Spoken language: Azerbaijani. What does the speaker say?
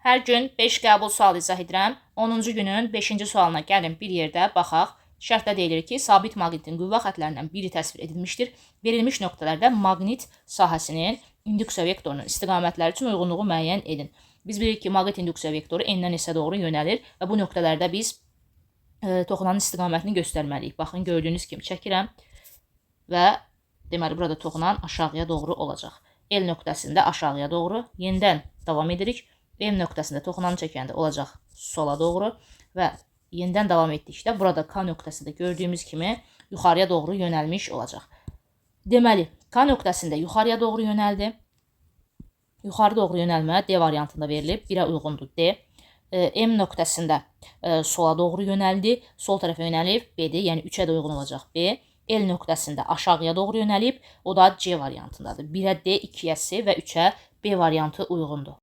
Hər gün 5 qəbul sualı izah edirəm. 10-cu günün 5-ci sualına gəlin bir yerdə baxaq. Şərtdə deyilir ki, sabit maqnitin qüvvə xətlərindən biri təsvir edilmişdir. Verilmiş nöqtələrdə maqnit sahəsinin induksiya vektorunun istiqamətləri üçün uyğunluğu müəyyən edin. Biz bilirik ki, maqnit induksiya vektoru N-dən S-ə doğru yönəlir və bu nöqtələrdə biz toxunanın istiqamətini göstərməliyik. Baxın, gördüyünüz kimi çəkirəm və deməli burada toxunan aşağıya doğru olacaq. L nöqtəsində aşağıya doğru yenidən davam edirik. M nöqtəsində toxunanı çəkəndə olacaq sola doğru və yenidən davam etdikdə burada K nöqtəsi də gördüyümüz kimi yuxarıya doğru yönəlmiş olacaq. Deməli, K nöqtəsində yuxarıya doğru yönəldi. Yuxarı doğru yönəlmə D variantında verilib. 1-ə uyğundur D. M nöqtəsində sola doğru yönəldi. Sol tərəfə yönəlib B-dir. Yəni 3-ə də uyğun olacaq B. L nöqtəsində aşağıya doğru yönəlib. O da C variantındadır. 1-ə D, 2-yə C və 3-ə B variantı uyğundur.